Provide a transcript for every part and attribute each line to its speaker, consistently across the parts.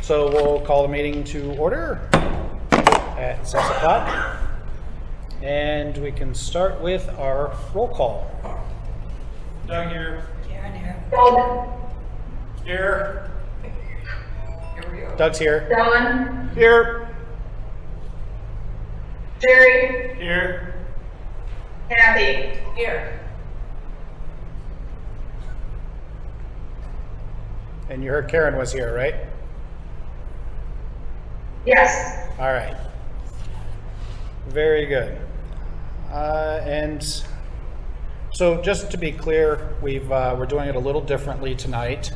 Speaker 1: So we'll call the meeting to order at 6 o'clock. And we can start with our roll call.
Speaker 2: Doug here.
Speaker 3: Karen here.
Speaker 4: Doug.
Speaker 2: Here.
Speaker 3: Here we go.
Speaker 1: Doug's here.
Speaker 4: Don.
Speaker 2: Here.
Speaker 4: Jerry.
Speaker 2: Here.
Speaker 4: Kathy.
Speaker 3: Here.
Speaker 1: And you heard Karen was here, right?
Speaker 4: Yes.
Speaker 1: All right. Very good. And so just to be clear, we're doing it a little differently tonight.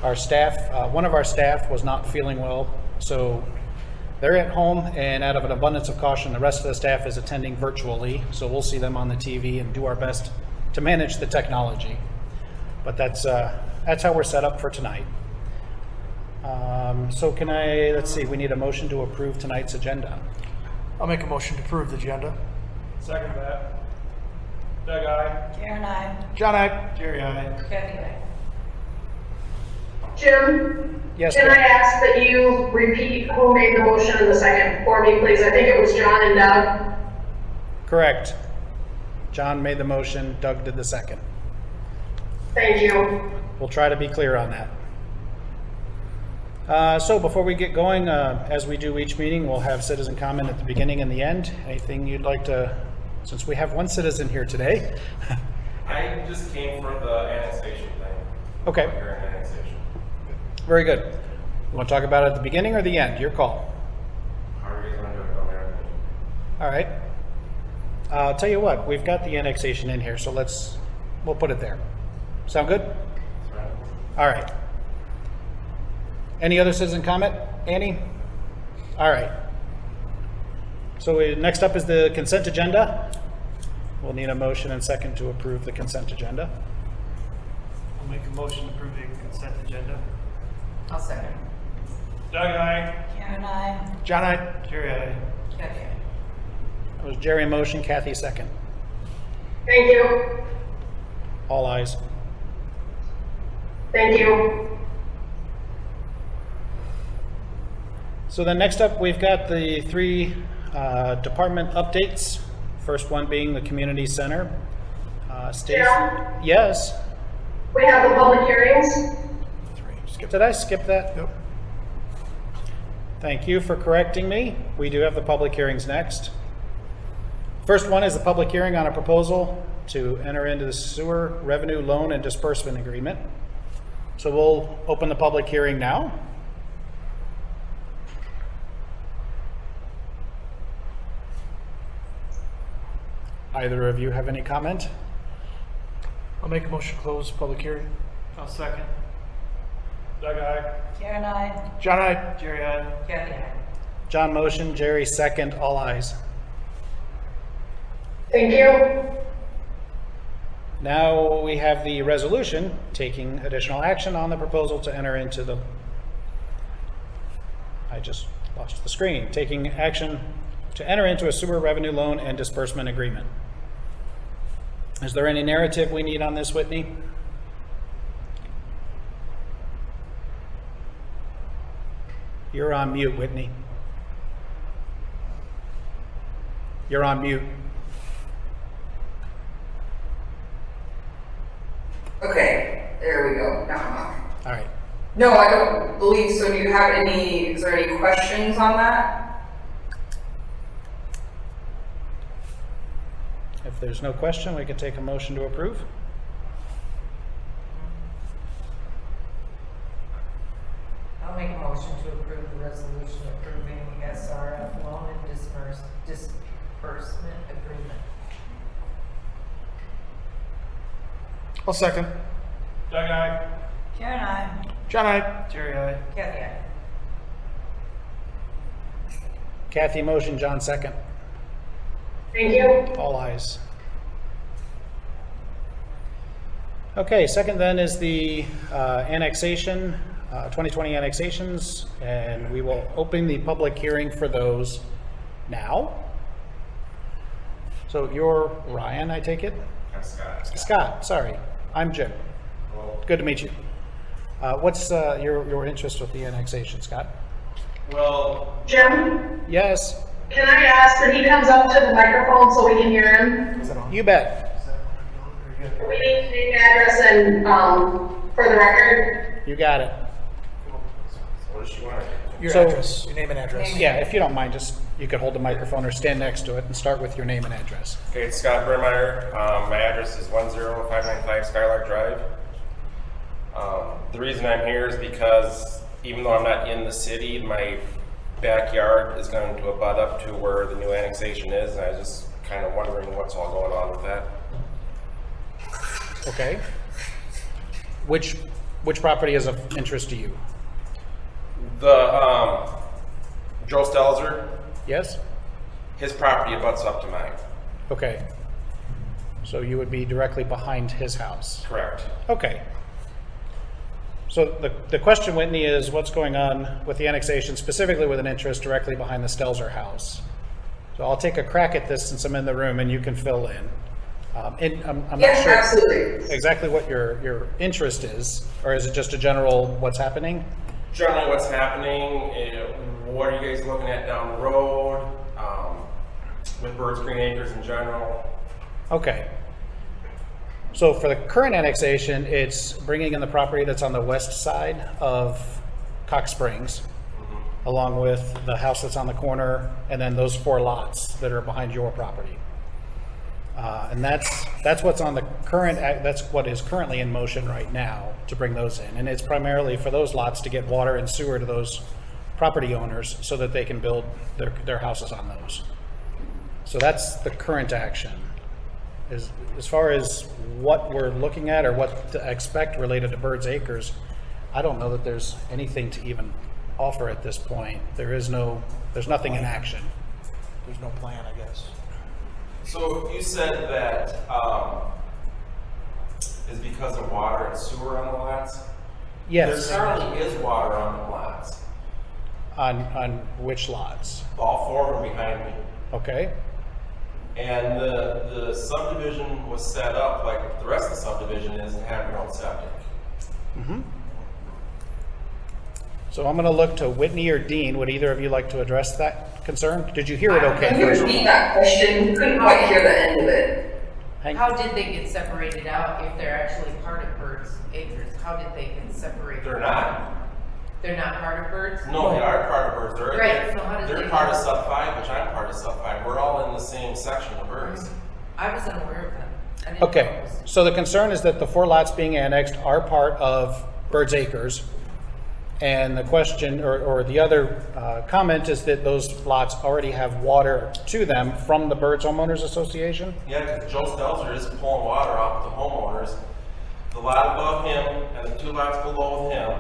Speaker 1: Our staff, one of our staff was not feeling well, so they're at home, and out of an abundance of caution, the rest of the staff is attending virtually, so we'll see them on the TV and do our best to manage the technology. But that's how we're set up for tonight. So let's see, we need a motion to approve tonight's agenda.
Speaker 2: I'll make a motion to approve the agenda. Second that. Doug, aye.
Speaker 3: Karen, I.
Speaker 2: John, aye. Jerry, aye.
Speaker 3: Kathy, I.
Speaker 4: Jim.
Speaker 1: Yes,
Speaker 4: Can
Speaker 1: ma'am.
Speaker 4: I ask that you repeat who made the motion in the second for me, please? I think it was John and Doug.
Speaker 1: Correct. John made the motion, Doug did the second.
Speaker 4: Thank you.
Speaker 1: We'll try to be clear on that. So before we get going, as we do each meeting, we'll have citizen comment at the beginning and the end. Anything you'd like to, since we have one citizen here today.
Speaker 5: I just came for the annexation thing.
Speaker 1: Okay,
Speaker 5: Your annexation.
Speaker 1: very good. You want to talk about it at the beginning or the end? Your call.
Speaker 5: How are you going to do it on there?
Speaker 1: All right. I'll tell you what, we've got the annexation in here, so we'll put it there. Sound good? All right. Any other citizen comment? Annie? All right. So next up is the consent agenda. We'll need a motion and second to approve the consent agenda.
Speaker 2: I'll make a motion to approve the consent agenda.
Speaker 3: I'll second.
Speaker 2: Doug, aye.
Speaker 3: Karen, I.
Speaker 2: John, aye. Jerry, aye.
Speaker 3: Kathy, I.
Speaker 1: That was Jerry motion, Kathy second.
Speaker 4: Thank you.
Speaker 1: All ayes.
Speaker 4: Thank you.
Speaker 1: So then next up, we've got the three department updates. First one being the community center. Stacy?
Speaker 4: Yeah.
Speaker 1: Yes.
Speaker 4: We have the public hearings.
Speaker 1: Did I skip that?
Speaker 2: Yep.
Speaker 1: Thank you for correcting me. We do have the public hearings next. First one is the public hearing on a proposal to enter into the sewer revenue loan and disbursement agreement. So we'll open the public hearing now. Either of you have any comment?
Speaker 2: I'll make a motion to close public hearing. I'll second. Doug, aye.
Speaker 3: Karen, I.
Speaker 2: John, aye. Jerry, aye.
Speaker 3: Kathy, I.
Speaker 1: John motion, Jerry second, all ayes.
Speaker 4: Thank you.
Speaker 1: Now we have the resolution taking additional action on the proposal to enter into the, I just lost the screen, taking action to enter into a sewer revenue loan and disbursement agreement. Is there any narrative we need on this, Whitney? You're on mute, Whitney. You're on mute.
Speaker 6: Okay, there we go. Now I'm on.
Speaker 1: All right.
Speaker 6: No, I don't believe so. Do you have is there any questions on that?
Speaker 1: If there's no question, we can take a motion to approve.
Speaker 3: I'll make a motion to approve the resolution approving the SRF loan and disbursement agreement.
Speaker 2: I'll second.
Speaker 5: Doug, aye.
Speaker 3: Karen, I.
Speaker 2: John, aye. Jerry, aye.
Speaker 3: Kathy, I.
Speaker 1: Kathy motion, John second.
Speaker 4: Thank you.
Speaker 1: All ayes. Okay, second then is the annexation, 2020 annexations, and we will open the public hearing for those now. So you're Ryan, I take it?
Speaker 5: I'm Scott.
Speaker 1: Scott, sorry. I'm Jim.
Speaker 5: Hello.
Speaker 1: Good to meet you. What's your interest with the annexation, Scott?
Speaker 5: Well,
Speaker 4: Jim,
Speaker 1: Yes,
Speaker 4: can I ask that he comes up to the microphone so we can hear him?
Speaker 1: you bet.
Speaker 4: We need name, address, and, for the record.
Speaker 1: You got it.
Speaker 5: what does she want?
Speaker 2: Your
Speaker 1: So-
Speaker 2: address, your name and address.
Speaker 1: Yeah, if you don't mind, just, you could hold the microphone or stand next to it and start with your name and address.
Speaker 5: Okay, it's Scott Burmeyer. My address is 10595 Skylark Drive. The reason I'm here is because even though I'm not in the city, my backyard is going to abut up to where the new annexation is, and I was just kind of wondering what's all going on with that.
Speaker 1: Okay. Which property is of interest to you?
Speaker 5: The Joe Stelzer,
Speaker 1: Yes?
Speaker 5: his property abuts up to mine.
Speaker 1: Okay. So you would be directly behind his house?
Speaker 5: Correct.
Speaker 1: Okay. So the question, Whitney, is what's going on with the annexation, specifically with an interest directly behind the Stelzer house? So I'll take a crack at this since I'm in the room and you can fill in. And I'm not
Speaker 6: Yes,
Speaker 1: sure
Speaker 6: absolutely.
Speaker 1: exactly what your interest is, or is it just a general what's happening?
Speaker 5: Generally, what's happening, what are you guys looking at down the road, with Birds Green Acres in general?
Speaker 1: Okay. So for the current annexation, it's bringing in the property that's on the west side of Cox Springs, along with the house that's on the corner, and then those 4 lots that are behind your property. And that's what's on the current, that's what is currently in motion right now to bring those in. And it's primarily for those lots to get water and sewer to those property owners so that they can build their houses on those. So that's the current action. As far as what we're looking at or what to expect related to Birds Acres, I don't know that there's anything to even offer at this point. There's nothing in action.
Speaker 2: There's no plan, I guess.
Speaker 5: So you said that is because of water and sewer on the lots?
Speaker 1: Yes.
Speaker 5: There currently is water on the lots.
Speaker 1: On which lots?
Speaker 5: All 4 of them behind me.
Speaker 1: Okay.
Speaker 5: And the subdivision was set up like the rest of the subdivision is to have your own septic.
Speaker 1: So I'm going to look to Whitney or Dean. Would either of you like to address that concern? Did you hear it okay
Speaker 6: Can you
Speaker 1: first?
Speaker 6: repeat that question? Couldn't quite hear the end of it.
Speaker 1: Hang-
Speaker 3: How did they get separated out if they're actually part of Birds Acres? How did they get separated?
Speaker 5: They're not.
Speaker 3: They're not part of Birds?
Speaker 5: No, they are part of Birds.
Speaker 3: Right, so how did
Speaker 5: They're
Speaker 3: they
Speaker 5: part of
Speaker 3: get-
Speaker 5: Sub 5, which I'm part of Sub 5. We're all in the same section of Birds.
Speaker 3: I was unaware of that. I didn't know
Speaker 1: Okay,
Speaker 3: it was-
Speaker 1: so the concern is that the 4 lots being annexed are part of Birds Acres. And the question, or the other comment is that those lots already have water to them from the Birds Homeowners Association?
Speaker 5: Yeah, because Joe Stelzer is pulling water off the homeowners. The lot above him and the 2 lots below him,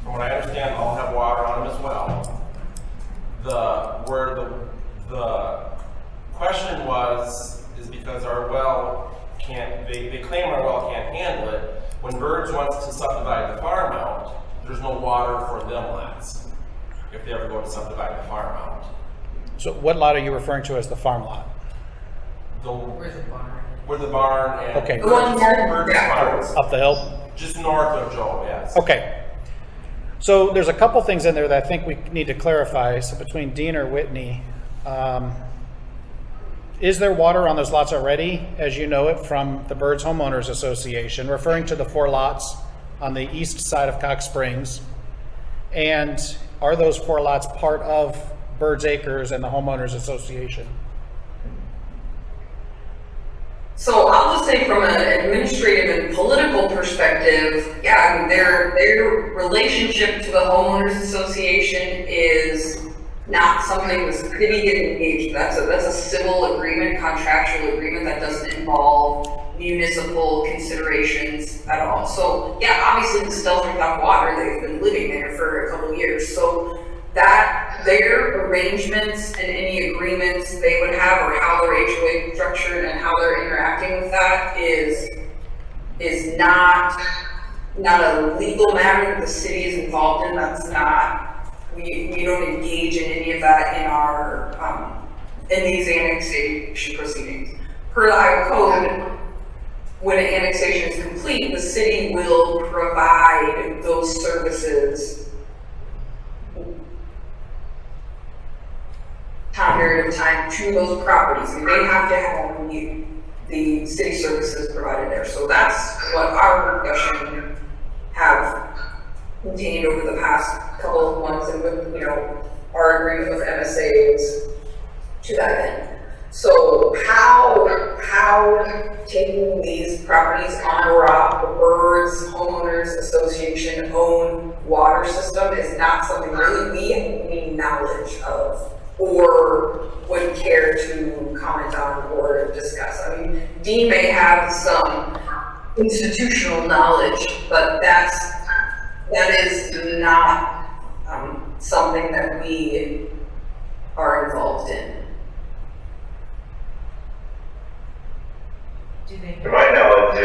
Speaker 5: from what I understand, all have water on them as well. Where the question is because our well can't, they claim our well can't handle it. When Birds wants to subdivide the farm out, there's no water for them lots, if they ever go to subdivide the farm out.
Speaker 1: So what lot are you referring to as the farm lot?
Speaker 3: Where's the barn?
Speaker 5: Where the barn and
Speaker 1: Okay.
Speaker 6: The one more-
Speaker 5: Birds
Speaker 6: yeah.
Speaker 5: farms,
Speaker 1: Up the hill?
Speaker 5: just north of Joe, yes.
Speaker 1: Okay. So there's a couple things in there that I think we need to clarify. So between Dean or Whitney, is there water on those lots already, as you know it, from the Birds Homeowners Association, referring to the 4 lots on the east side of Cox Springs? And are those 4 lots part of Birds Acres and the Homeowners Association?
Speaker 6: So I'll just say from an administrative and political perspective, yeah, I mean, their relationship to the homeowners association is not something the city get engaged. That's a civil agreement, contractual agreement that doesn't involve municipal considerations at all. So yeah, obviously the Stelzers have water. They've been living there for a couple of years. So that their arrangements and any agreements they would have, or how their HOA is structured and how they're interacting with that is not a legal matter that the city is involved in. That's not, we don't engage in any of that in our in these annexation proceedings. Per the Iowa code, when an annexation is complete, the city will provide those services period of time to those properties. I mean, they have to have the city services provided there. So that's what our discussion have contained over the past couple of months, and with, our agreement with MSAs to that end. So how taking these properties on or off the Birds Homeowners Association own water system is not something really we have any knowledge of or would care to comment on or discuss. I mean, Dean may have some institutional knowledge, but that is not something that we are involved in.
Speaker 7: To my knowledge,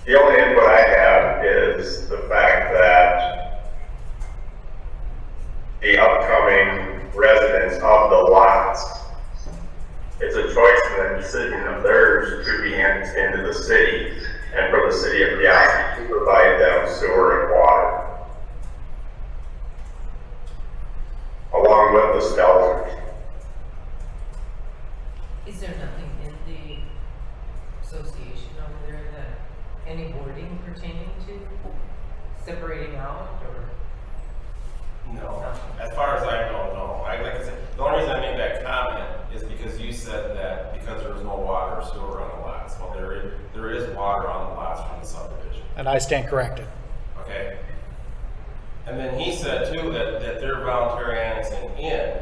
Speaker 7: the only input I have is the fact that the upcoming residents of the lots, it's a choice and a decision of theirs to be annexed into the city, and for the city of Peosta to provide them sewer and water, along with the Stelzers.
Speaker 3: Is there nothing in the association over there that, any wording pertaining to separating out, or?
Speaker 5: No, as far as I know, no. Like I said, the only reason I made that comment is because you said that because there was no water or sewer on the lots. Well, there is water on the lots from the subdivision.
Speaker 1: And I stand corrected.
Speaker 5: Okay. And then he said too that they're voluntary annexing in,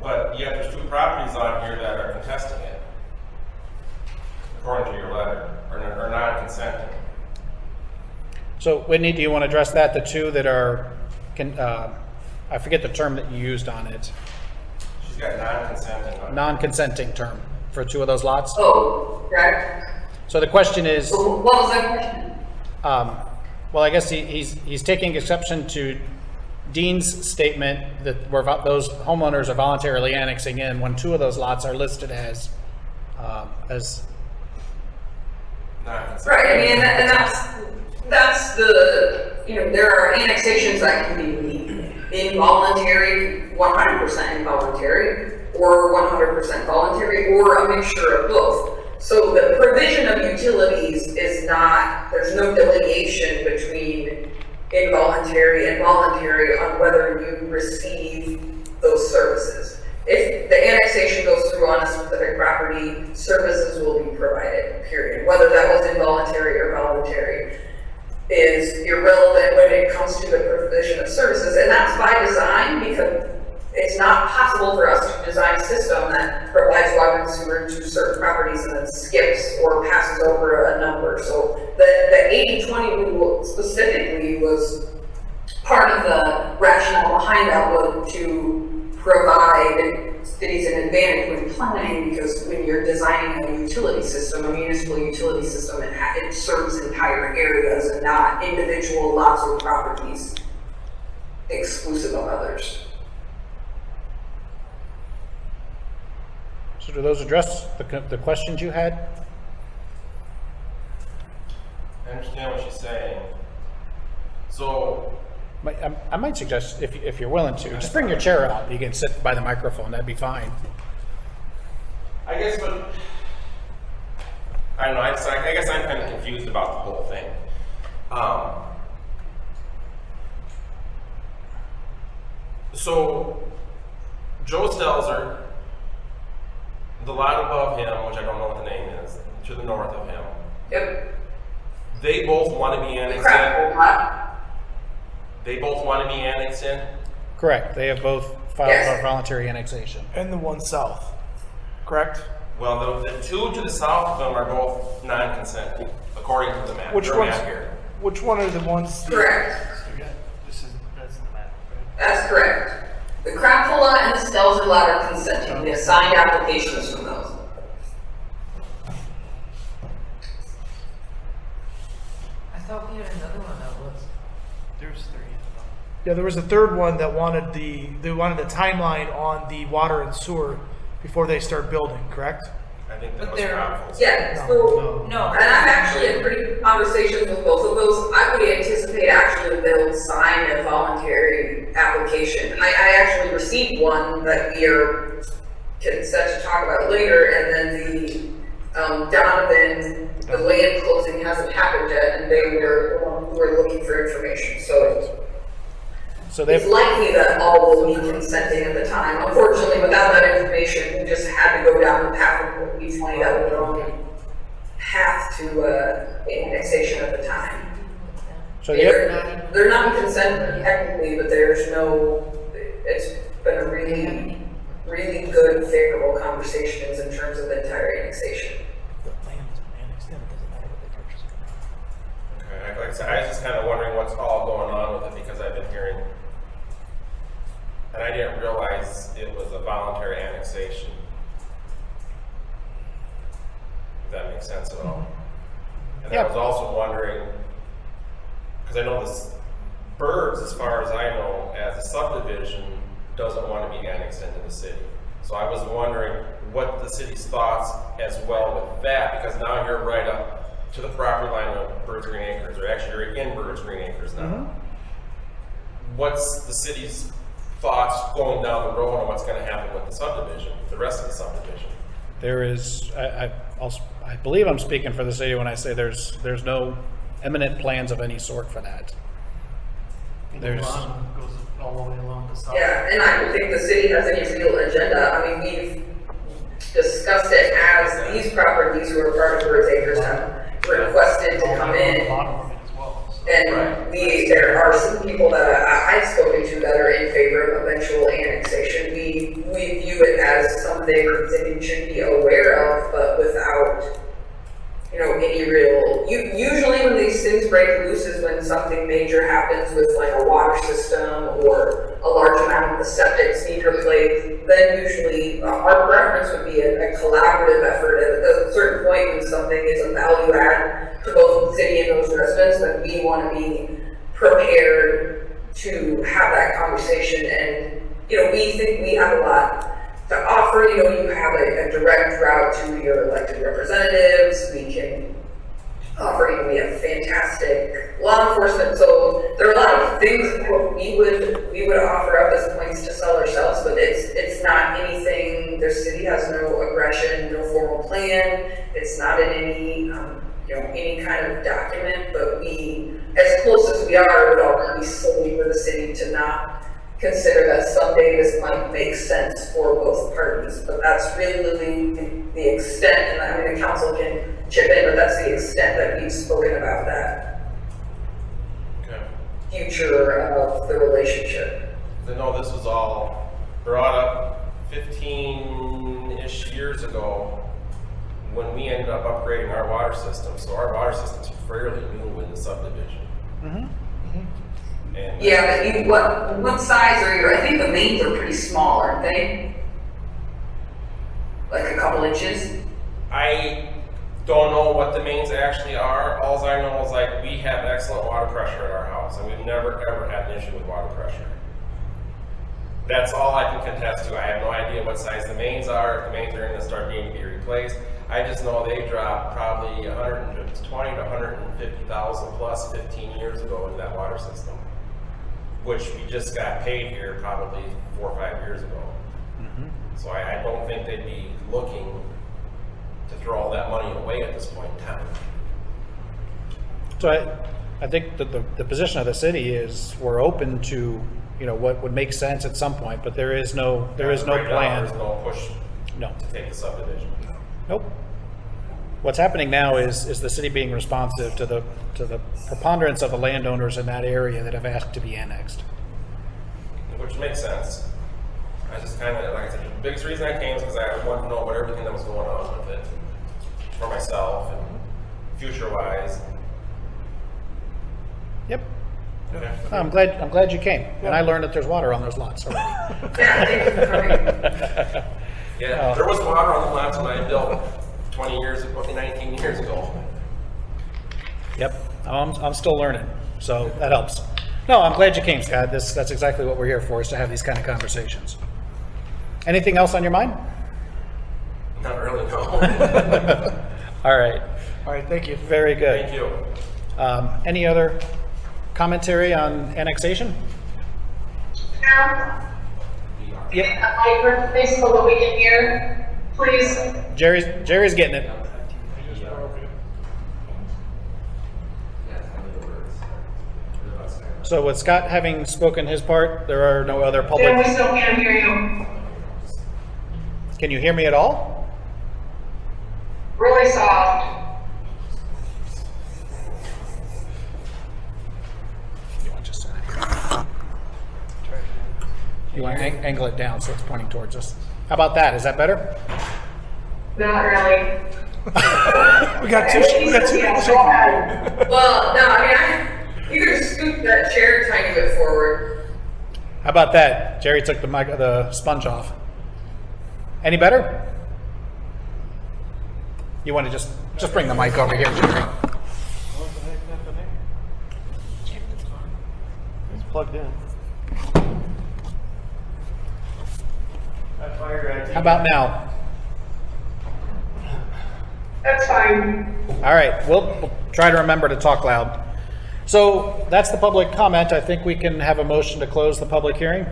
Speaker 5: but yet there's two properties on here that are contesting it, according to your letter, or non-consenting.
Speaker 1: So Whitney, do you want to address that? The two that are, I forget the term that you used on it.
Speaker 5: She's got non-consenting on it.
Speaker 1: Non-consenting term for two of those lots?
Speaker 6: Oh, correct.
Speaker 1: So the question is,
Speaker 6: So what was that question?
Speaker 1: well, I guess he's taking exception to Dean's statement that those homeowners are voluntarily annexing in when two of those lots are listed as
Speaker 5: Non-consenting.
Speaker 6: Right, I mean, and that's the, there are annexations that can be involuntary, 100% involuntary, or 100% voluntary, or a mixture of both. So the provision of utilities is not, there's no delineation between involuntary and voluntary on whether you receive those services. If the annexation goes through on a specific property, services will be provided, period. Whether that was involuntary or voluntary is irrelevant when it comes to the provision of services. And that's by design, because it's not possible for us to design a system that provides water and sewer to certain properties and then skips or passes over a number. So the 80-20 rule specifically was part of the rationale behind that, was to provide cities an advantage when planning, because when you're designing a utility system, a municipal utility system, it serves entire areas and not individual lots or properties exclusive of others.
Speaker 1: So do those address the questions you had?
Speaker 5: I understand what she's saying. So,
Speaker 1: I might suggest, if you're willing to, just bring your chair out. You can sit by the microphone. That'd be fine.
Speaker 5: I guess what, I don't know, I guess I'm kind of confused about the whole thing. So, Joe Stelzer, the lot above him, which I don't know what the name is, to the north of him.
Speaker 6: Yep.
Speaker 5: They both want to be annexed
Speaker 6: Crap,
Speaker 5: in.
Speaker 6: lot.
Speaker 5: They both want to be annexed in.
Speaker 1: Correct. They have both filed
Speaker 6: Yes.
Speaker 1: for voluntary annexation.
Speaker 2: And the one south, correct?
Speaker 5: Well, the two to the south of them are both non-consenting, according to the map.
Speaker 2: Which
Speaker 5: Their
Speaker 2: ones?
Speaker 5: map here.
Speaker 2: Which one are the ones?
Speaker 6: Correct.
Speaker 2: That's in the map, right?
Speaker 6: That's correct. The Crapful lot and the Stelzer lot are consenting. We have signed applications from those.
Speaker 3: I thought we had another one that was.
Speaker 2: There's three. Yeah, there was a third one that wanted the timeline on the water and sewer before they start building, correct?
Speaker 5: I think that
Speaker 3: But
Speaker 5: was
Speaker 3: they're-
Speaker 5: Rockville's.
Speaker 6: Yeah, so,
Speaker 3: No.
Speaker 6: and I'm actually in pretty conversations with both of those. I would anticipate actually they'll sign a voluntary application. I actually received one that we are set to talk about later, and then the Donovan, the land closing hasn't happened yet, and they were the one who were looking for information, so
Speaker 1: So
Speaker 6: it's
Speaker 1: they've,
Speaker 6: likely that all will be consenting at the time. Unfortunately, without that information, we just had to go down the path of what we pointed out with our own path to annexation at the time.
Speaker 1: so the,
Speaker 6: They're not consent technically, but there's no, it's been a really, really good, favorable conversations in terms of the entire annexation.
Speaker 5: Okay, like I said, I was just kind of wondering what's all going on with it because I've been hearing, and I didn't realize it was a voluntary annexation. If that makes sense at all. And
Speaker 1: Yeah.
Speaker 5: I was also wondering, because I know this Birds, as far as I know, as a subdivision, doesn't want to be annexed into the city. So I was wondering what the city's thoughts as well with that, because now you're right up to the property line of Birds Green Acres, or actually you're in Birds Green Acres now. What's the city's thoughts going down the road and what's going to happen with the subdivision, the rest of the subdivision?
Speaker 1: there is, I believe I'm speaking for the city when I say there's no imminent plans of any sort for that. There's,
Speaker 2: Goes all the way along the south.
Speaker 6: Yeah, and I don't think the city has any real agenda. I mean, we've discussed it as these properties who are part of Birds Acres have requested to come in.
Speaker 2: Bottom of it as well, so.
Speaker 6: And there are some people that I've spoken to that are in favor of eventual annexation. We view it as something the city should be aware of, but without, any real, usually when these things break loose is when something major happens with like a water system or a large amount of the septics need replaced. Then usually our preference would be a collaborative effort at a certain point when something is a value add to both the city and those residents, then we want to be prepared to have that conversation. And, we think we have a lot to offer. You have a direct route to your elected representatives. We can offer, we have fantastic law enforcement. So there are a lot of things that we would offer up as points to sell ourselves, but it's not anything. Their city has no aggression, no formal plan. It's not in any any kind of document, but we, as close as we are, it would all be silly for the city to not consider that someday this might make sense for both parties. But that's really the extent, and I mean the council can chip in, but that's the extent that we've spoken about that future of the relationship.
Speaker 5: I know this was all brought up 15-ish years ago when we ended up upgrading our water system. So our water system's fairly new in the subdivision. And
Speaker 6: Yeah, but what size are your? I think the mains are pretty small, aren't they? Like a couple inches.
Speaker 5: I don't know what the mains actually are. All I know is like we have excellent water pressure at our house, and we've never ever had an issue with water pressure. That's all I can contest to. I have no idea what size the mains are. If the mains are going to start needing to be replaced, I just know they dropped probably 120 to 150,000 plus 15 years ago in that water system, which we just got paid here probably 4 or 5 years ago. So I don't think they'd be looking to throw all that money away at this point in time.
Speaker 1: so I think that the position of the city is we're open to, what would make sense at some point, but there is no
Speaker 5: Right now,
Speaker 1: plan.
Speaker 5: There's no push
Speaker 1: No.
Speaker 5: to take the subdivision.
Speaker 1: Nope. What's happening now is the city being responsive to the preponderance of the landowners in that area that have asked to be annexed.
Speaker 5: Which makes sense. I just kind of, like I said, the biggest reason I came is because I wanted to know about everything that was going on with it for myself and future-wise.
Speaker 1: Yep.
Speaker 5: Okay.
Speaker 1: I'm glad you came, and I learned that there's water on those lots already.
Speaker 6: Yeah, thank you for coming.
Speaker 5: Yeah, there was water on the lots when I built 19 years ago.
Speaker 1: Yep. I'm still learning, so that helps. No, I'm glad you came, Scott. That's exactly what we're here for, is to have these kind of conversations. Anything else on your mind?
Speaker 5: Not really.
Speaker 1: All right,
Speaker 2: All right, thank you.
Speaker 1: very good.
Speaker 5: Thank you.
Speaker 1: Any other commentary on annexation? Yeah,
Speaker 4: Mike, please, so that we can hear, please.
Speaker 1: Jerry's getting it. So with Scott having spoken his part, there are no other
Speaker 4: Jim,
Speaker 1: public.
Speaker 4: we still can't hear you.
Speaker 1: Can you hear me at all?
Speaker 4: Really soft.
Speaker 1: You want just you want to angle it down so it's pointing towards us. How about that? Is that better?
Speaker 4: Not really.
Speaker 2: We got two people
Speaker 4: Yeah,
Speaker 2: shaking.
Speaker 4: go ahead.
Speaker 6: Well, no, I mean, you could scoot that chair a tiny bit forward.
Speaker 1: How about that? Jerry took the sponge off. Any better? You want to just bring the mic over here, Jerry.
Speaker 8: It's plugged in.
Speaker 1: How about now?
Speaker 4: That's fine.
Speaker 1: All right, we'll try to remember to talk loud. So that's the public comment. I think we can have a motion to close the public hearing.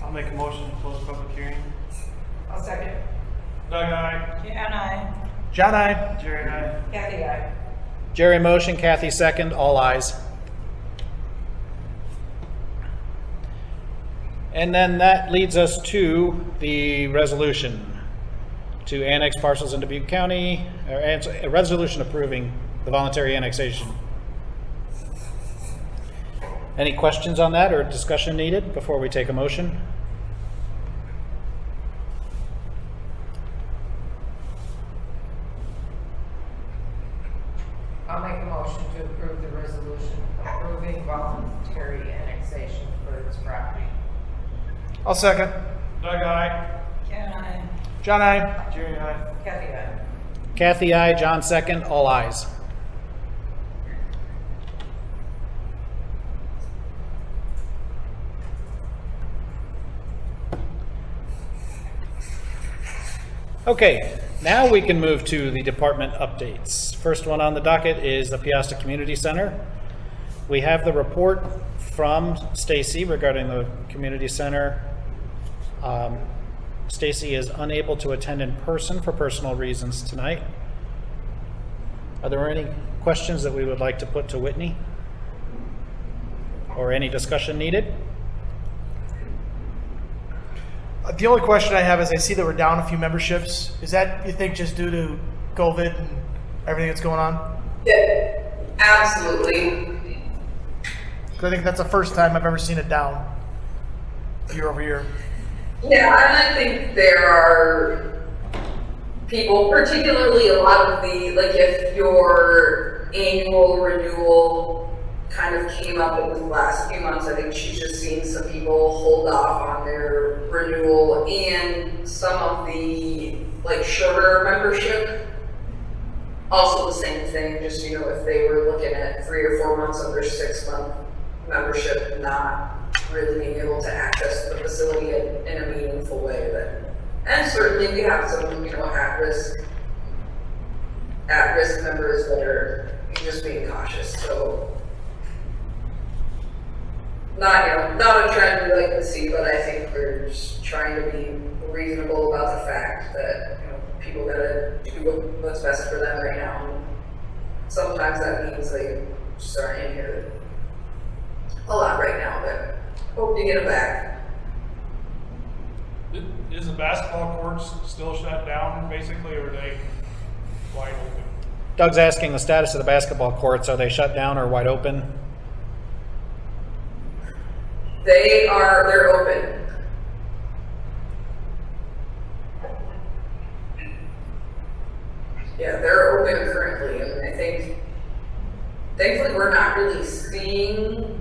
Speaker 8: I'll make a motion to close the public hearing.
Speaker 3: I'll second.
Speaker 8: Doug, aye.
Speaker 3: Jan, I.
Speaker 2: John, I.
Speaker 8: Jerry, aye.
Speaker 3: Kathy, I.
Speaker 1: Jerry motion, Kathy second, all ayes. And then that leads us to the resolution to annex parcels into Butte County, or a resolution approving the voluntary annexation. Any questions on that or discussion needed before we take a motion?
Speaker 3: I'll make a motion to approve the resolution approving voluntary annexation for its property.
Speaker 2: I'll second.
Speaker 8: Doug, aye.
Speaker 3: Jan, I.
Speaker 2: John, I.
Speaker 8: Jerry, aye.
Speaker 3: Kathy, I.
Speaker 1: Kathy, aye. John second, all ayes. Okay, now we can move to the department updates. First one on the docket is the Peosta Community Center. We have the report from Stacy regarding the community center. Stacy is unable to attend in person for personal reasons tonight. Are there any questions that we would like to put to Whitney? Or any discussion needed?
Speaker 2: The only question I have is I see that we're down a few memberships. Is that, you think, just due to COVID and everything that's going on?
Speaker 6: Yeah, absolutely.
Speaker 2: Because I think that's the first time I've ever seen it down year over year.
Speaker 6: Yeah, and I think there are people, particularly a lot of the, like if your annual renewal kind of came up in the last few months, I think she's just seen some people hold off on their renewal, and some of the like shorter membership, also the same thing, just, you know, if they were looking at 3 or 4 months of their 6-month membership, not really being able to access the facility in a meaningful way. Then, and certainly we have some, you know, at-risk members that are just being cautious. So, not a trend we like to see, but I think we're just trying to be reasonable about the fact that, you know, people gotta do what's best for them right now. And sometimes that means they just aren't in here a lot right now, but hope to get them back.
Speaker 8: Is the basketball courts still shut down, basically, or are they wide open?
Speaker 1: Doug's asking the status of the basketball courts. Are they shut down or wide open?
Speaker 6: They're open. Yeah, they're open currently, and I think, thankfully, we're not really seeing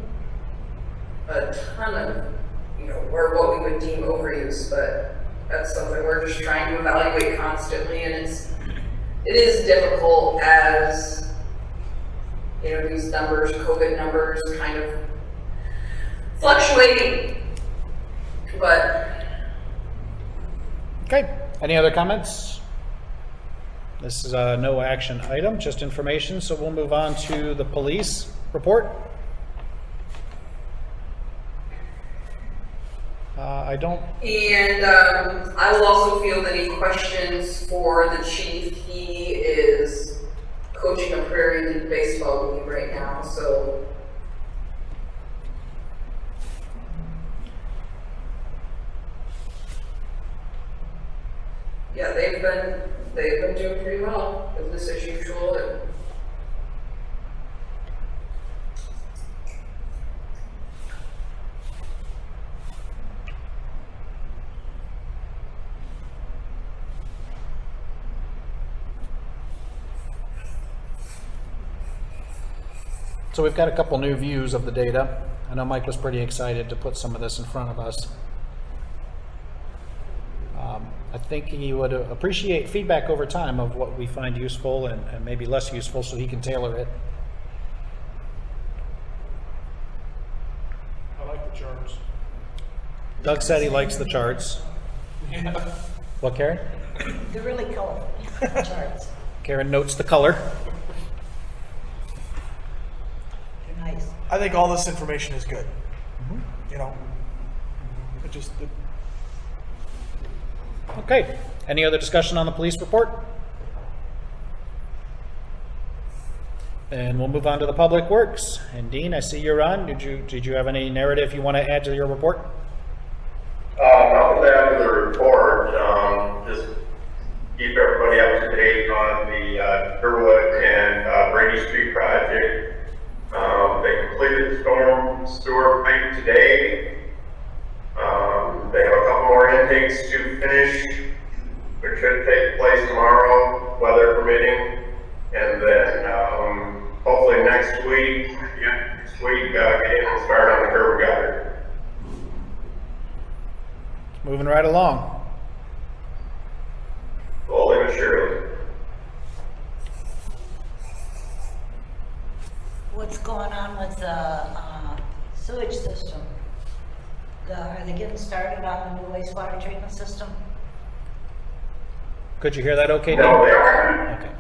Speaker 6: a ton of, you know, or what we would deem overuse, but that's something we're just trying to evaluate constantly, and it is difficult as, you know, these numbers, COVID numbers kind of fluctuate, but
Speaker 1: Okay, any other comments? This is a no action item, just information, so we'll move on to the police report. I don't,
Speaker 6: And I will also field any questions for the chief. He is coaching a Prairie League baseball league right now, so. Yeah, they've been doing pretty well, business as usual. And
Speaker 1: so we've got a couple new views of the data. I know Mike was pretty excited to put some of this in front of us. I think he would appreciate feedback over time of what we find useful and maybe less useful so he can tailor it.
Speaker 8: I like the charts.
Speaker 1: Doug said he likes the charts.
Speaker 8: Yeah.
Speaker 1: What, Karen?
Speaker 9: They're really colorful charts.
Speaker 1: Karen notes the color.
Speaker 9: They're nice.
Speaker 2: I think all this information is good. You know,
Speaker 1: Okay. Any other discussion on the police report? And we'll move on to the public works. And Dean, I see you're on. Did you have any narrative you want to add to your report?
Speaker 7: Not with that to the report, just keep everybody up to date on the Durwood and Brady Street project. They completed storm sewer pipe today. They have a couple more intakes to finish, which should take place tomorrow, weather permitting, and then hopefully next week, get in and start on the curb gutter.
Speaker 1: Moving right along.
Speaker 7: Slowly but surely.
Speaker 9: What's going on with the sewage system? Are they getting started on the new wastewater treatment system?
Speaker 1: Could you hear that okay, Dean?
Speaker 7: No, they are.
Speaker 1: Okay.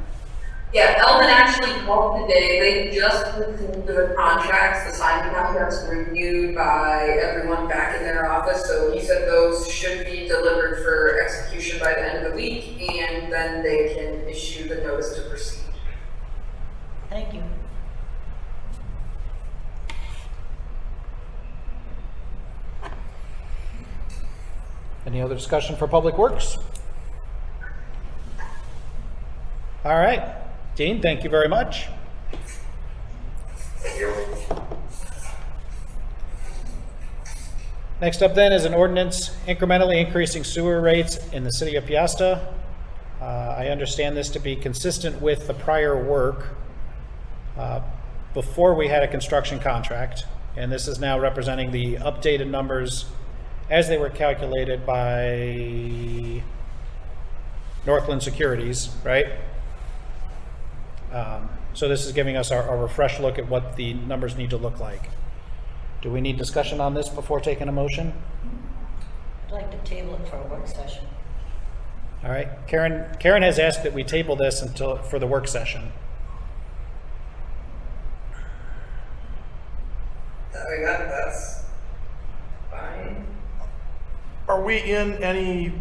Speaker 6: yeah, Elvin actually called today. They just received the contracts, the signed contracts reviewed by everyone back in their office. So he said those should be delivered for execution by the end of the week, and then they can issue the notice to proceed.
Speaker 9: Thank you.
Speaker 1: Any other discussion for Public Works? All right. Dean, thank you very much.
Speaker 7: Thank you.
Speaker 1: Next up then is an ordinance incrementally increasing sewer rates in the city of Peosta. I understand this to be consistent with the prior work before we had a construction contract, and this is now representing the updated numbers as they were calculated by Northland Securities, right? So this is giving us our refresh look at what the numbers need to look like. Do we need discussion on this before taking a motion?
Speaker 9: I'd like to table it for a work session.
Speaker 1: All right, Karen has asked that we table this for the work session.
Speaker 6: That's fine.
Speaker 2: are we in any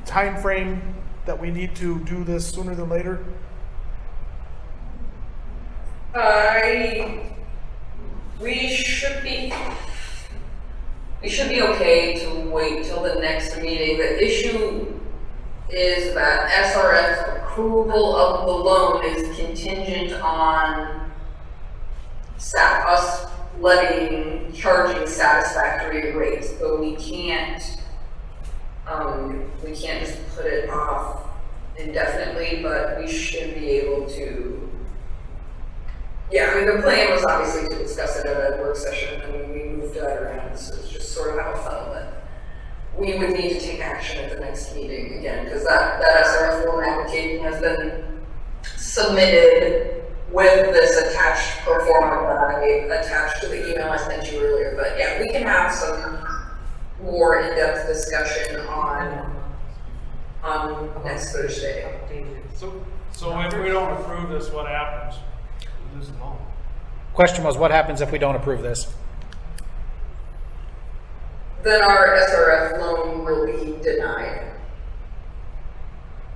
Speaker 2: time frame that we need to do this sooner than later?
Speaker 6: We should be okay to wait till the next meeting. The issue is that SRF approval of the loan is contingent on us charging satisfactory rates, so we can't just put it off indefinitely, but we should be able to. Yeah, I mean, the plan was obviously to discuss it at a work session, and we moved that around, so it's just sort of how it fell, but we would need to take action at the next meeting again, because that SRF loan application has been submitted with this attached pro forma that I attached to the email I sent you earlier. But yeah, we can have some more in-depth discussion on on next Thursday.
Speaker 8: So if we don't approve this, what happens? We lose the loan.
Speaker 1: Question was, what happens if we don't approve this?
Speaker 6: Then our SRF loan will be denied.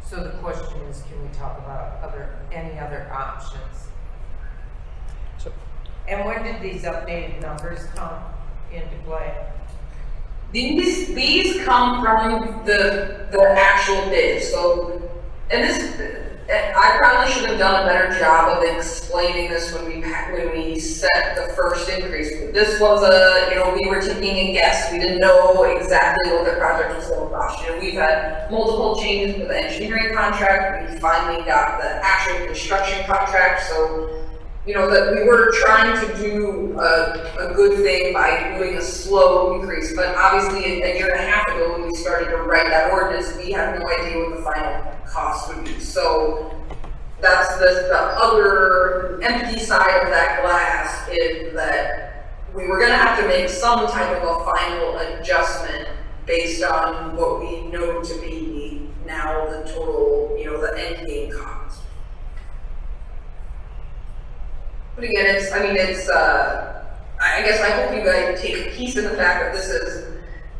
Speaker 3: So the question is, can we talk about any other options?
Speaker 1: So,
Speaker 3: And when did these updated numbers come into play?
Speaker 6: These come from the actual bid. So, and this, I probably should have done a better job of explaining this when we set the first increase. This was we were taking a guess. We didn't know exactly what the project was going to cost. We've had multiple changes with the engineering contract. We finally got the actual construction contract. So, that we were trying to do a good thing by doing a slow increase, but obviously a year and a half ago when we started to write that ordinance, we had no idea what the final cost would be. So that's the other empty side of that glass, is that we were gonna have to make some type of a final adjustment based on what we know to be now the total, the end game cost. But again, I guess I hope you guys take a piece in the fact that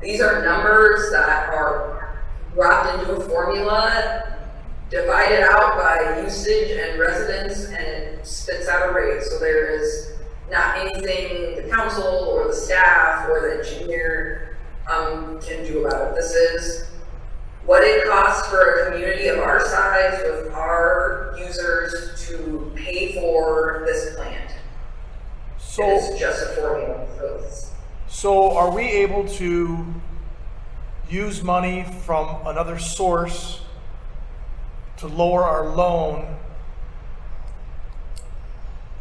Speaker 6: these are numbers that are dropped into a formula, divided out by usage and residents, and it spits out a rate. So there is not anything the council or the staff or the engineer can do about it. This is what it costs for a community of our size with our users to pay for this plant.
Speaker 2: So,
Speaker 6: it's just a formula.
Speaker 2: so are we able to use money from another source to lower our loan,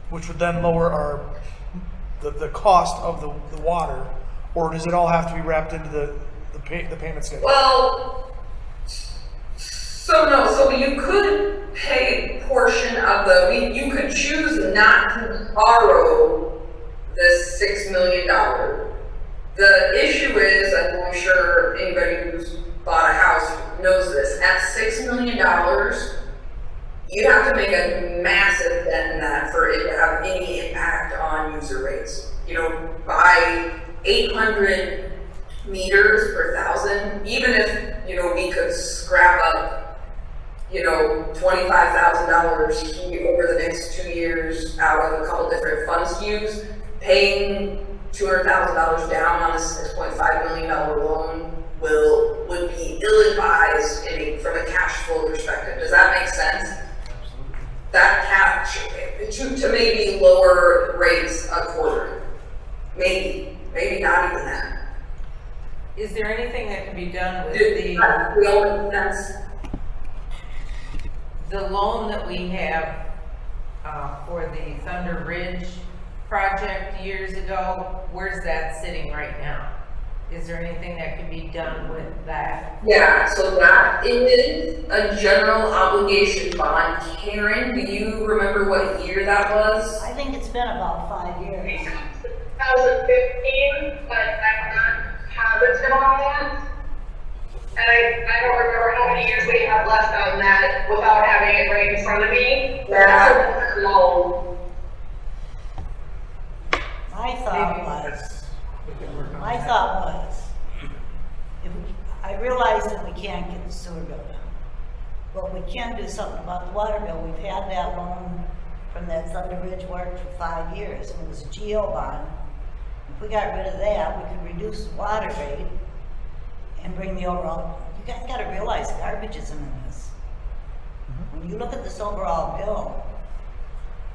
Speaker 2: which would then lower the cost of the water, or does it all have to be wrapped into the payment schedule?
Speaker 6: Well, so you could pay a portion of you could choose not to borrow this $6 million. The issue is, I'm sure anybody who's bought a house knows this, at $6 million, you have to make a massive bet in that for it to have any impact on user rates. By 800 meters per thousand, even if, we could scrap up, $25,000 over the next 2 years out of a couple different fund SKUs, paying $200,000 down on this $6.5 million loan would be ill-advised from a cash flow perspective. Does that make sense?
Speaker 8: Absolutely.
Speaker 6: That to maybe lower rates a quarter. Maybe not even that.
Speaker 3: Is there anything that can be done with the loan that we have for the Thunder Ridge project years ago? Where's that sitting right now? Is there anything that can be done with that?
Speaker 6: Yeah, so that is a general obligation bond. Karen, do you remember what year that was?
Speaker 9: I think it's been about 5 years.
Speaker 4: 2015, but I'm not positive on that. And I don't remember how many years we have left on that without having it right in front of me.
Speaker 6: Yeah.
Speaker 4: Low.
Speaker 9: My thought was, I realize that we can't get the sewer bill down, but we can do something about the water bill. We've had that loan from that Thunder Ridge work for 5 years, and it was a GO bond. If we got rid of that, we could reduce the water rate and bring the overall, you guys gotta realize garbage isn't in this. When you look at this overall bill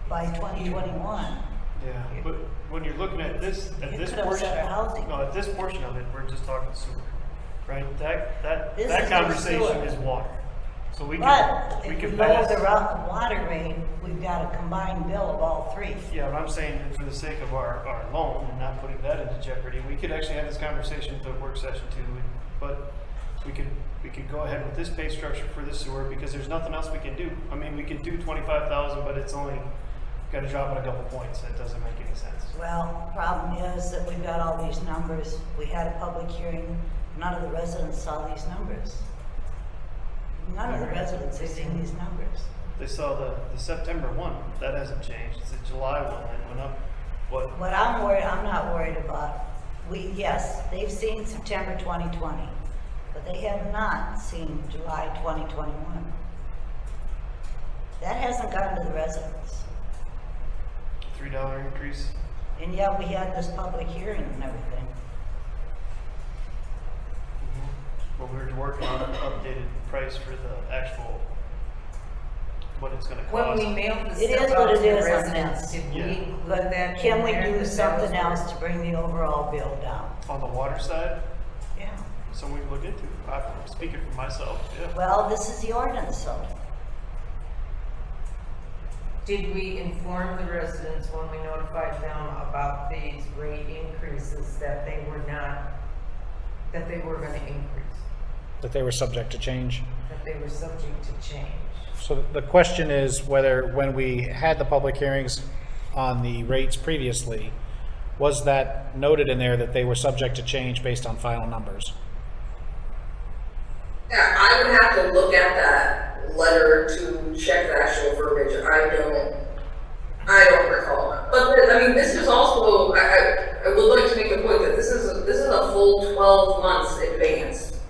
Speaker 9: by 2021,
Speaker 10: yeah, but when you're looking at this portion, at this portion of it, we're just talking sewer, right? That conversation is water. So we
Speaker 9: but
Speaker 10: can
Speaker 9: if we
Speaker 10: pass.
Speaker 9: lower the water rate, we've got a combined bill of all three.
Speaker 10: Yeah, but I'm saying that for the sake of our loan and not putting that into jeopardy, we could actually have this conversation at the work session too. But we could go ahead with this pay structure for the sewer because there's nothing else we can do. I mean, we could do 25,000, but it's only got to drop it a couple points. That doesn't make any sense.
Speaker 9: Well, the problem is that we've got all these numbers. We had a public hearing. None of the residents saw these numbers. None of the residents have seen these numbers.
Speaker 10: They saw the September one, that hasn't changed, it's the July one that went up.
Speaker 9: What I'm not worried about, yes, they've seen September 2020, but they have not seen July 2021. That hasn't gone to the residents.
Speaker 10: $3 increase.
Speaker 9: And yet we had this public hearing and everything.
Speaker 10: Well, we were working on an updated price for the actual, what it's gonna
Speaker 3: When
Speaker 10: cost.
Speaker 3: we mailed the
Speaker 9: It is
Speaker 3: stuff
Speaker 9: what
Speaker 3: out
Speaker 9: it
Speaker 3: to the
Speaker 9: is on
Speaker 3: residents,
Speaker 9: this.
Speaker 3: did we
Speaker 10: Yeah.
Speaker 3: include
Speaker 9: But
Speaker 3: that?
Speaker 9: can we
Speaker 3: in there,
Speaker 9: do
Speaker 3: that
Speaker 9: something
Speaker 3: that was
Speaker 9: else to bring the overall bill down?
Speaker 10: On the water side,
Speaker 9: Yeah.
Speaker 10: something we can look into. I'm speaking for myself, yeah.
Speaker 9: Well, this is the ordinance, so.
Speaker 3: Did we inform the residents when we notified them about these rate increases that they were gonna increase,
Speaker 1: That they were subject to change.
Speaker 3: that they were subject to change?
Speaker 1: So the question is whether, when we had the public hearings on the rates previously, was that noted in there that they were subject to change based on final numbers?
Speaker 6: Yeah, I would have to look at that letter to check the actual verbiage. I don't recall. But I mean, this is also, I would like to make the point that this is a full 12 months advance.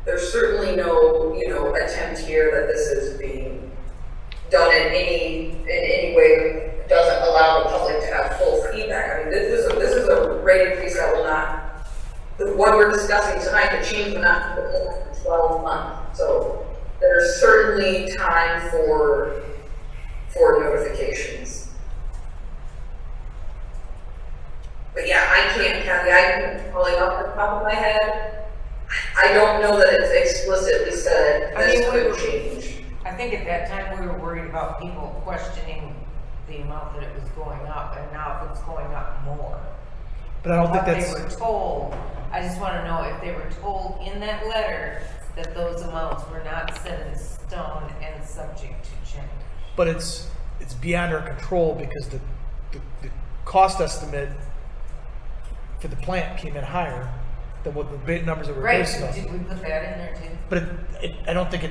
Speaker 6: There's certainly no, attempt here that this is being done in any way that doesn't allow the public to have full feedback. I mean, this is a rate increase that will not, what we're discussing tonight, the change will not be 12 months. So there's certainly time for notifications. But yeah, I can probably off the top of my head, I don't know that it's explicitly said this could change.
Speaker 3: I think at that time we were worried about people questioning the amount that it was going up, and now if it's going up more.
Speaker 2: But I don't think
Speaker 3: What
Speaker 2: that's,
Speaker 3: they were told, I just want to know if they were told in that letter that those amounts were not set in stone and subject to change.
Speaker 2: but it's beyond our control because the cost estimate for the plant came in higher than what the bid numbers that we're
Speaker 3: Right,
Speaker 2: basing on.
Speaker 3: did we put that in there too?
Speaker 2: But I don't think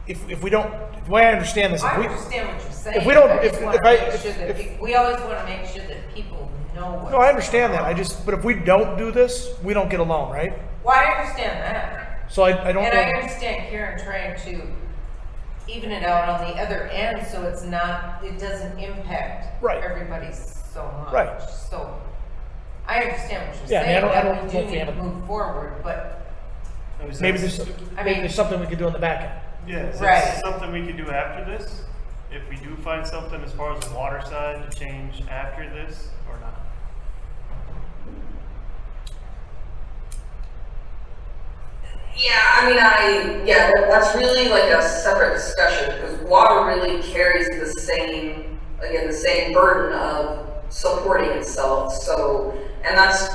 Speaker 2: if we don't, the way I understand this,
Speaker 3: I
Speaker 2: if we,
Speaker 3: understand what you're saying.
Speaker 2: if we don't-
Speaker 3: I just
Speaker 2: if-
Speaker 3: wanna
Speaker 2: if I-
Speaker 3: make
Speaker 2: if-
Speaker 3: sure that
Speaker 2: if-
Speaker 3: we always want to make sure that people know what.
Speaker 2: no, I understand that. But if we don't do this, we don't get a loan, right?
Speaker 3: Well, I understand that.
Speaker 2: So I don't
Speaker 3: And I
Speaker 2: know.
Speaker 3: understand Karen trying to even it out on the other end, so it doesn't impact
Speaker 2: Right.
Speaker 3: everybody so much.
Speaker 2: Right.
Speaker 3: So, I understand what you're
Speaker 2: Yeah, I mean,
Speaker 3: saying,
Speaker 2: I don't
Speaker 3: that
Speaker 2: know
Speaker 3: we
Speaker 2: if
Speaker 3: do
Speaker 2: we
Speaker 3: need
Speaker 2: have
Speaker 3: to
Speaker 2: a-
Speaker 3: move forward, but,
Speaker 2: Maybe there's something we could do on the back end.
Speaker 10: Yeah, is
Speaker 3: Right.
Speaker 10: this something we could do after this? If we do find something as far as the water side to change after this, or not?
Speaker 6: Yeah, that's really like a separate discussion because water really carries the same burden of supporting itself. So, and that's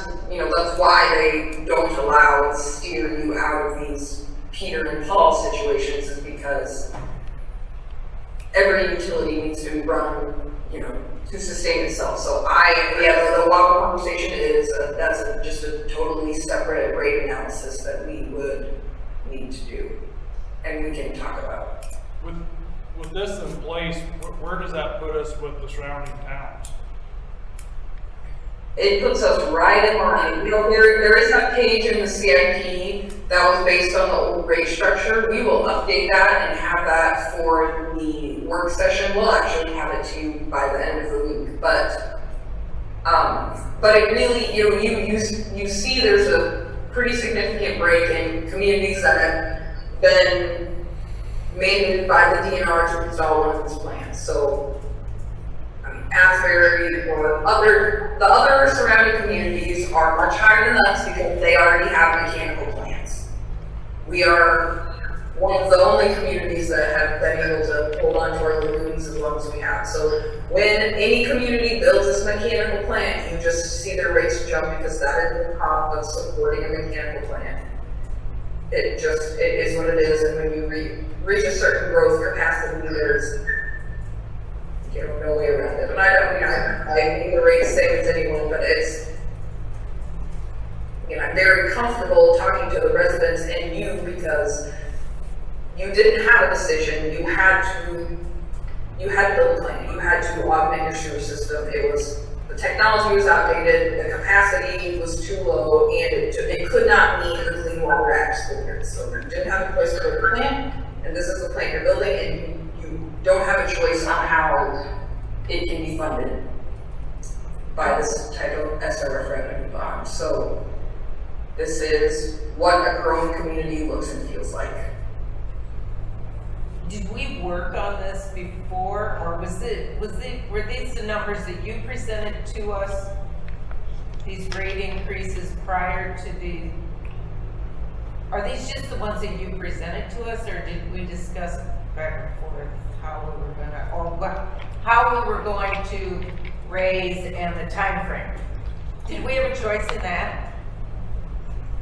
Speaker 6: why they don't allow and steer you out of these Peter and Paul situations, is because every utility needs to be run, to sustain itself. So the water conversation is, just a totally separate rate analysis that we would need to do, and we can talk about.
Speaker 8: With this in place, where does that put us with the surrounding towns?
Speaker 6: It puts us right in line. There is that page in the CIP that was based on the old rate structure. We will update that and have that for the work session. We'll actually have it to you by the end of the week. But it really, you see there's a pretty significant break in communities that have been mandated by the DNR to install one of these plants. So, Asbury or the other surrounding communities are much higher than us because they already have mechanical plants. We are one of the only communities that have been able to hold on to our lagoons as long as we have. So when any community builds this mechanical plant, you just see their rates jump because that is the cost of supporting a mechanical plant. It is what it is, and when you reach a certain growth capacity, there's no way around it. And I think the rate same as anyone, but it's, I've very comfortable talking to the residents and you, because you didn't have a decision. You had to build a plan. You had to augment your sewer system. The technology was outdated, the capacity was too low, and it could not meet the Clean Water Act standards. So you didn't have a choice to build a plan, and this is the plan you're building, and you don't have a choice on how it can be funded by this type of SRF revenue bond. So this is what a growing community looks and feels like.
Speaker 3: Did we work on this before, or were these the numbers that you presented to us? These rate increases prior to are these just the ones that you presented to us, or did we discuss back and forth how we were going to raise and the time frame? Did we have a choice in that?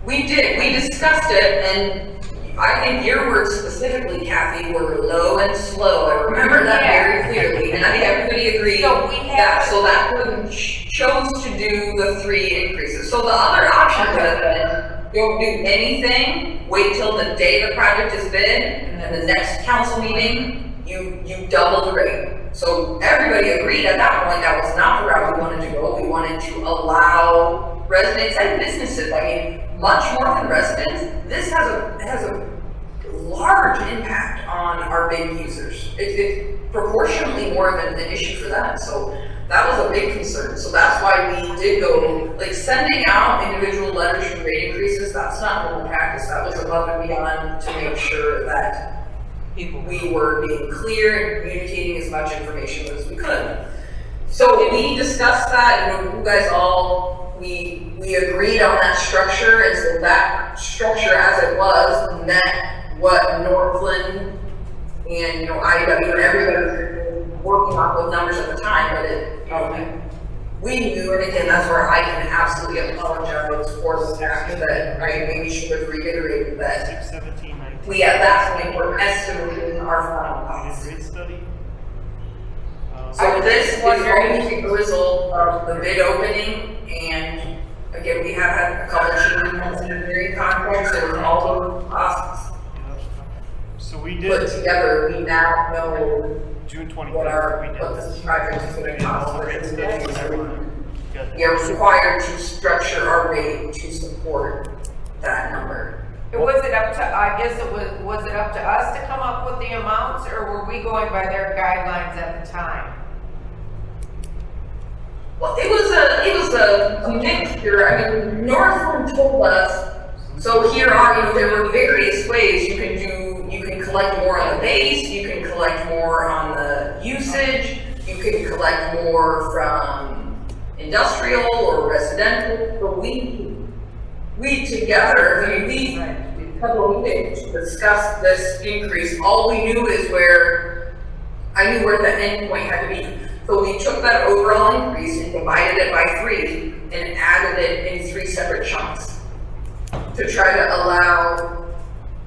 Speaker 6: We did. We discussed it, and I think your words specifically, Kathy, were low and slow. I remember that very clearly, and I think everybody agreed.
Speaker 3: So we had
Speaker 6: so that one chose to do the 3 increases. So the other option was that don't do anything, wait till the day the project is bid, and the next council meeting, you double the rate. So everybody agreed at that point that was not the route we wanted to go. We wanted to allow residents and businesses, I mean, much more than residents, this has a large impact on our big users. It's proportionally more of an issue for them. So that was a big concern. So that's why we did go, like sending out individual letters for rate increases, that's not normal practice. That was above and beyond to make sure that we were being clear and communicating as much information as we could. So we discussed that, you guys all, we agreed on that structure, and so that structure as it was met what Northland and IW and everybody was working on with numbers at the time, but we knew, and again, that's where I can absolutely apologize for the fact that I maybe should have reiterated that
Speaker 10: 17, 19.
Speaker 6: we at that point were estimating our final costs.
Speaker 10: Rate study.
Speaker 6: So this is only the result of the bid opening, and again, we have had a couple of changes in engineering contracts, so with all those costs
Speaker 10: So we
Speaker 6: put
Speaker 10: did
Speaker 6: together, we now know
Speaker 10: June 25th.
Speaker 6: what this project is going to cost.
Speaker 10: All the rate studies and everyone got
Speaker 6: We are required to structure our rate to support that number.
Speaker 3: Was it up to, I guess was it up to us to come up with the amounts, or were we going by their guidelines at the time?
Speaker 6: Well, it was a mixture. I mean, Northland told us, so here are, there were various ways you can collect more on the base, you can collect more on the usage, you can collect more from industrial or residential, but we together, I mean, we had a meeting to discuss this increase. All we knew is I knew where the end point had to be. So we took that overall increase and divided it by 3 and added it in 3 separate chunks to try to allow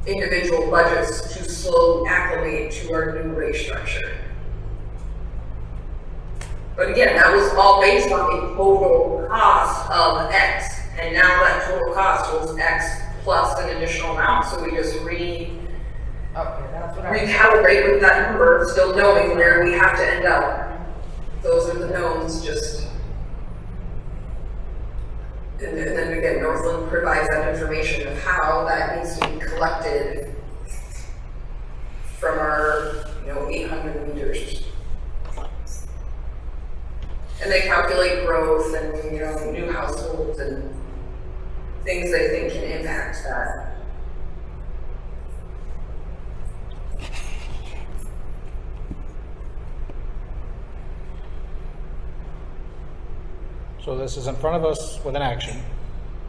Speaker 6: individual budgets to slowly acclimate to our new rate structure. But again, that was all based on a total cost of X, and now that total cost was X plus an additional amount, so we just recalibrate with that number, still knowing where we have to end up. Those are the knowns, and then again, Northland provides that information of how that needs to be collected from our, 800 meters. And they calculate growth and, new households and things they think can impact that.
Speaker 1: So this is in front of us with an action.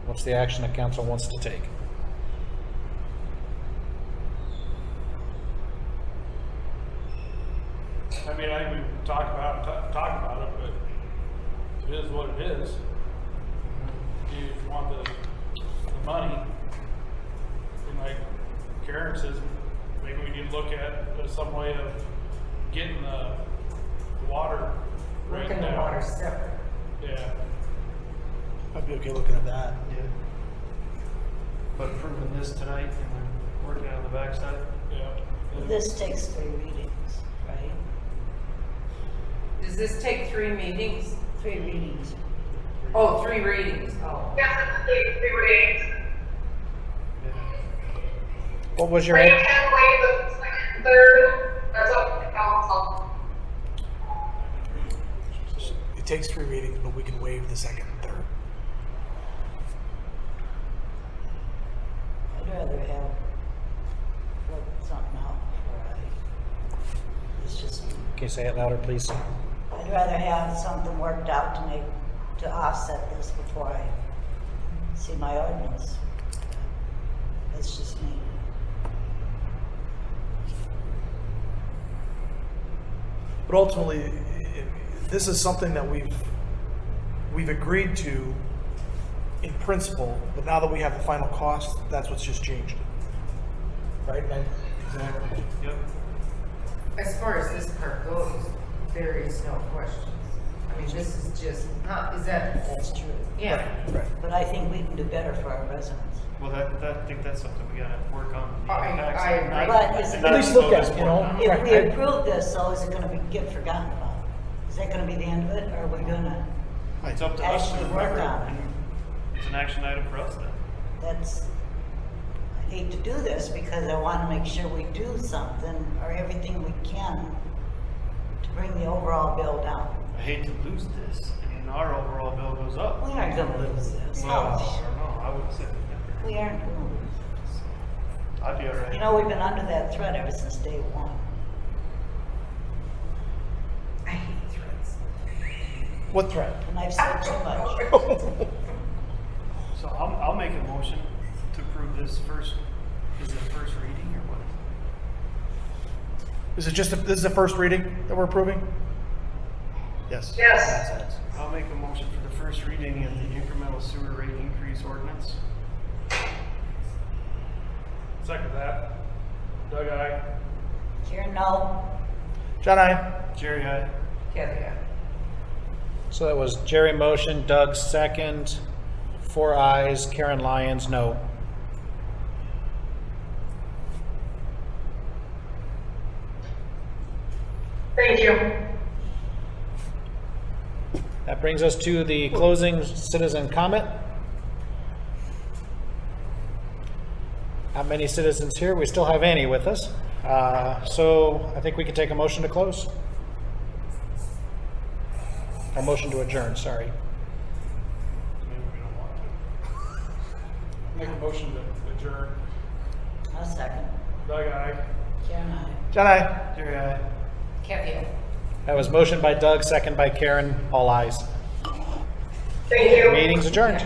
Speaker 1: What's the action that council wants to take?
Speaker 8: I mean, I can talk about it, but it is what it is. If you want the money, and like Karen says, maybe we need to look at some way of getting the water rate
Speaker 3: Looking
Speaker 8: down.
Speaker 3: the water separate.
Speaker 8: Yeah.
Speaker 2: I'd be okay looking at that.
Speaker 10: Yeah. but approving this tonight and then working on the backside.
Speaker 8: Yeah.
Speaker 9: This takes 3 readings, right?
Speaker 3: Does this take 3 meetings?
Speaker 9: 3 readings.
Speaker 3: Oh, 3 readings, oh.
Speaker 4: Yes, it's the readings.
Speaker 1: What was your,
Speaker 4: But you can waive the second, third, that's up to council.
Speaker 2: It takes 3 readings, but we can waive the second and third.
Speaker 9: I'd rather have work something out before it's just,
Speaker 1: can you say it louder, please?
Speaker 9: I'd rather have something worked out to offset this before I see my ordinance. That's just me.
Speaker 2: But ultimately, this is something that we've agreed to in principle, but now that we have the final cost, that's what's just changed. Right, Ben?
Speaker 10: Exactly. Yep.
Speaker 3: As far as this part goes, there is no questions. I mean, this is just, is that,
Speaker 9: That's true.
Speaker 3: yeah.
Speaker 2: Right.
Speaker 9: But I think we can do better for our residents.
Speaker 10: Well, I think that's something we gotta work on. the
Speaker 3: I
Speaker 10: impacts
Speaker 3: agree.
Speaker 10: and not-
Speaker 9: But is it-
Speaker 10: and not
Speaker 2: At least look
Speaker 10: focus
Speaker 2: at it, you
Speaker 10: more
Speaker 2: know?
Speaker 10: on-
Speaker 9: If we approve this, though, is it gonna get forgotten about? Is that gonna be the end of it, or are we gonna,
Speaker 10: It's up to us to
Speaker 9: actually work
Speaker 10: remember,
Speaker 9: on it?
Speaker 10: and it's an action item for us then.
Speaker 9: that's, I hate to do this because I wanna make sure we do something, or everything we can to bring the overall bill down.
Speaker 10: I hate to lose this. I mean, our overall bill goes up.
Speaker 9: We aren't gonna lose this.
Speaker 10: Well, I
Speaker 9: Ouch.
Speaker 10: don't know, I wouldn't say that.
Speaker 9: We aren't gonna lose this.
Speaker 10: I'd be all right.
Speaker 9: You know, we've been under that threat ever since day one.
Speaker 3: I hate threats.
Speaker 2: What threat?
Speaker 9: And I've said too much.
Speaker 10: So I'll make a motion to approve this first, is it first reading or what?
Speaker 2: Is it just, this is the first reading that we're approving? Yes.
Speaker 4: Yes.
Speaker 10: I'll make a motion for the first reading of the incremental sewer rate increase ordinance.
Speaker 8: Second that. Doug, aye.
Speaker 9: Karen, no.
Speaker 2: John, I.
Speaker 10: Jerry, aye.
Speaker 3: Kathy, aye.
Speaker 1: So that was Jerry motion, Doug second, 4 ayes, Karen Lyons, no.
Speaker 4: Thank you.
Speaker 1: That brings us to the closing citizen comment. Not many citizens here. We still have Annie with us. So I think we could take a motion to close. A motion to adjourn, sorry.
Speaker 8: Maybe we don't want to. Make a motion to adjourn.
Speaker 9: I'll second.
Speaker 8: Doug, aye.
Speaker 9: Karen, I.
Speaker 2: John, I.
Speaker 10: Jerry, aye.
Speaker 3: Kathy, aye.
Speaker 1: That was motion by Doug, second by Karen, all ayes.
Speaker 4: Thank you.
Speaker 1: Meeting's adjourned.